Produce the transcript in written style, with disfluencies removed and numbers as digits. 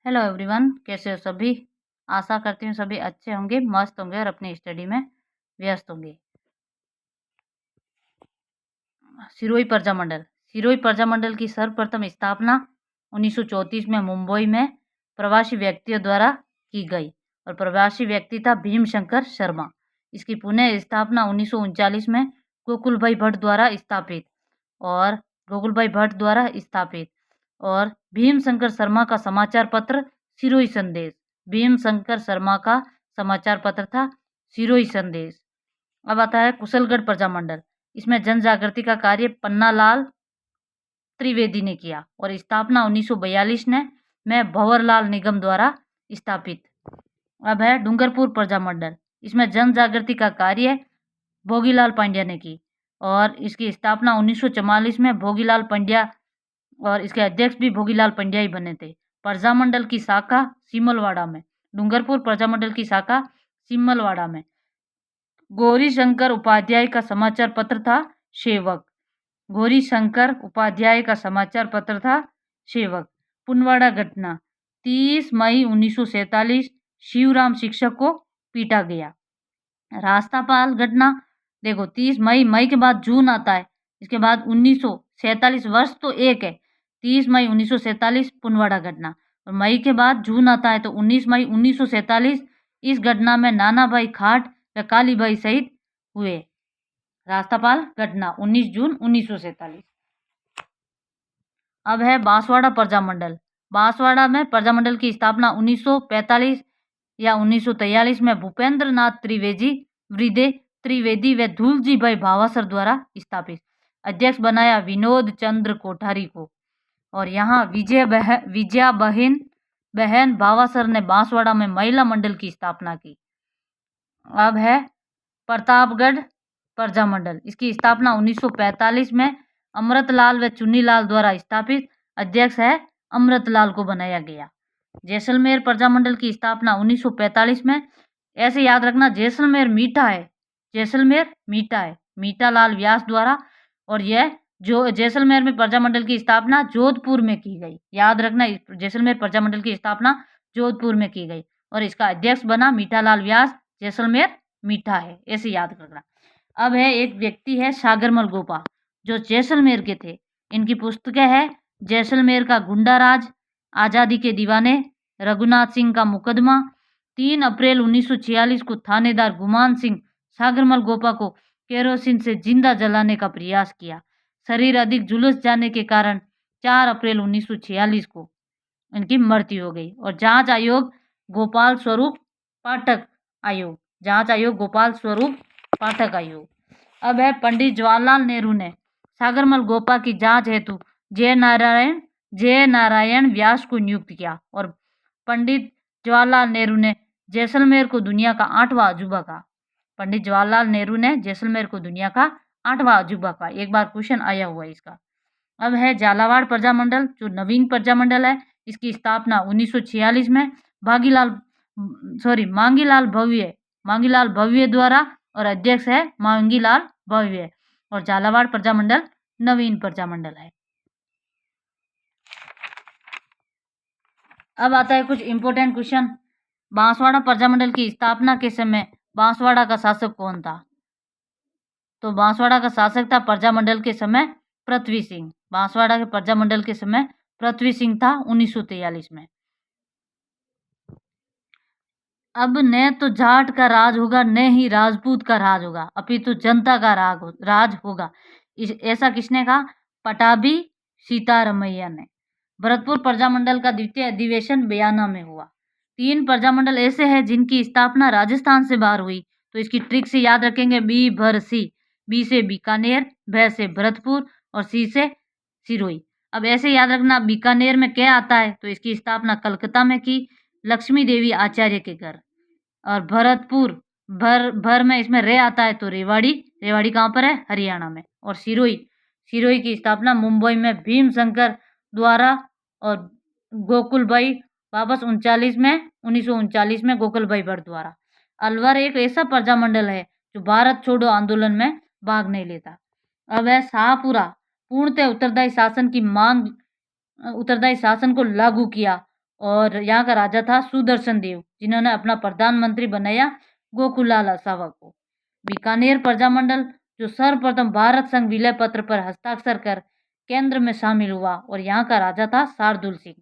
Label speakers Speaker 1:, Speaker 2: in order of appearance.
Speaker 1: Hello everyone, कैसे हो सभी। आशा करती हूँ सभी अच्छे होंगे, मस्त होंगे और अपनी स्टडी में व्यस्त होंगे। सिरोही प्रजामंडल। सिरोही प्रजामंडल की सर्वप्रथम स्थापना 1934 में मुंबई में प्रवासी व्यक्तियों द्वारा की गई और प्रवासी व्यक्ति था भीमशंकर शर्मा। इसकी पुनः स्थापना 1939 में गोकुलभाई भट्ट द्वारा स्थापित और भीमशंकर शर्मा का समाचार पत्र सिरोही संदेश। भीमशंकर शर्मा का समाचार पत्र था सिरोही संदेश। अब आता है कुशलगढ़ प्रजामंडल। इसमें जन जागृति का कार्य पन्नालाल त्रिवेदी ने किया और स्थापना 1942 में भंवरलाल निगम द्वारा स्थापित। अब है डूंगरपुर प्रजामंडल। इसमें जन जागृति का कार्य भोगीलाल पांड्या ने की और इसकी स्थापना 1944 में भोगीलाल पांड्या और इसके अध्यक्ष भी भोगीलाल पांड्या ही बने थे। प्रजामंडल की शाखा सिमलवाड़ा में। डूंगरपुर प्रजामंडल की शाखा सिमलवाड़ा में। गौरी शंकर उपाध्याय का समाचार पत्र था सेवक। गौरी शंकर उपाध्याय का समाचार पत्र था सेवक। पुनवाड़ा घटना 30 मई 1947 शिवराम शिक्षक को पीटा गया। रास्तापाल घटना देखो 30 मई के बाद जून आता है, इसके बाद 1947 वर्ष तो एक है। 30 मई 1947 पुनवाड़ा घटना और मई के बाद जून आता है तो 19 मई 1947 इस घटना में नाना भाई खाट व कालीबाई शहीद हुए। रास्तापाल घटना 19 जून 1947। अब है बांसवाड़ा प्रजामंडल। बांसवाड़ा में प्रजामंडल की स्थापना 1945 या 1943 में भूपेंद्र नाथ त्रिवेदी व धूलजी भाई भावासर द्वारा स्थापित। अध्यक्ष बनाया विनोद चंद्र कोठारी को और यहाँ विजया बहन भावासर ने बांसवाड़ा में महिला मंडल की स्थापना की। अब है प्रतापगढ़ प्रजामंडल। इसकी स्थापना 1945 में अमृतलाल व चुन्नीलाल द्वारा स्थापित। अध्यक्ष है अमृतलाल को बनाया गया। जैसलमेर प्रजामंडल की स्थापना 1945 में। ऐसे याद रखना जैसलमेर मीठा है, जैसलमेर मीठा है, मीठा लाल व्यास द्वारा। और यह जो जैसलमेर में प्रजामंडल की स्थापना जोधपुर में की गई। याद रखना जैसलमेर प्रजामंडल की स्थापना जोधपुर में की गई और इसका अध्यक्ष बना मीठा लाल व्यास। जैसलमेर मीठा है, ऐसे याद रखना। अब है एक व्यक्ति है सागरमल गोपा जो जैसलमेर के थे। इनकी पुस्तकें है जैसलमेर का गुंडा राज, आज़ादी के दीवाने, रघुनाथ सिंह का मुकदमा। 3 अप्रैल 1946 को थानेदार गुमान सिंह सागरमल गोपा को केरोसिन से जिंदा जलाने का प्रयास किया। शरीर अधिक झुलस जाने के कारण 4 अप्रैल 1946 को इनकी मृत्यु हो गई। और जांच आयोग गोपाल स्वरूप पाठक आयोग, जांच आयोग गोपाल स्वरूप पाठक आयोग। अब है पंडित जवाहरलाल नेहरू ने सागरमल गोपा की जांच हेतु जय नारायण व्यास को नियुक्त किया और पंडित जवाहरलाल नेहरू ने जैसलमेर को दुनिया का 8वां अजूबा कहा। पंडित जवाहरलाल नेहरू ने जैसलमेर को दुनिया का 8वां अजूबा कहा। एक बार क्वेश्चन आया हुआ है इसका। अब है झालावाड़ प्रजामंडल जो नवीन प्रजामंडल है। इसकी स्थापना 1946 में मांगीलाल भव्य द्वारा और अध्यक्ष है मांगीलाल भव्य। और झालावाड़ प्रजामंडल नवीन प्रजामंडल है। अब आता है कुछ इंपोर्टेंट क्वेश्चन। बांसवाड़ा प्रजामंडल की स्थापना के समय बांसवाड़ा का शासक कौन था? तो बांसवाड़ा का शासक था प्रजामंडल के समय पृथ्वी सिंह। बांसवाड़ा के प्रजामंडल के समय पृथ्वी सिंह था 1943 में। अब न तो जाट का राज होगा न ही राजपूत का राज होगा, अपितु जनता का राज होगा। ऐसा किसने कहा? पटाभी सीतारमैया ने। भरतपुर प्रजामंडल का द्वितीय अधिवेशन बयाना में हुआ। 3 प्रजामंडल ऐसे हैं जिनकी स्थापना राजस्थान से बाहर हुई, तो इसकी ट्रिक से याद रखेंगे। बी से बीकानेर, भ से भरतपुर और सी से सिरोही। अब ऐसे याद रखना बीकानेर में क्या आता है, तो इसकी स्थापना कलकत्ता में की लक्ष्मी देवी आचार्य के घर। और भरतपुर भर में इसमें रे आता है तो रेवाड़ी कहाँ पर है? हरियाणा में। और सिरोही की स्थापना मुंबई में भीमशंकर द्वारा और गोकुलभाई वापस 1939 में गोकुलभाई भट्ट द्वारा। अलवर एक ऐसा प्रजामंडल है जो भारत छोड़ो आंदोलन में भाग नहीं लेता। अब है शाहपुरा। पूर्णतः उत्तरदायी शासन को लागू किया और यहाँ का राजा था सुदर्शन देव, जिन्होंने अपना प्रधानमंत्री बनाया गोकुलाल असावा को। बीकानेर प्रजामंडल जो सर्वप्रथम भारत संघ विलय पत्र पर हस्ताक्षर कर केंद्र में शामिल हुआ, और यहाँ का राजा था शार्दुल सिंह।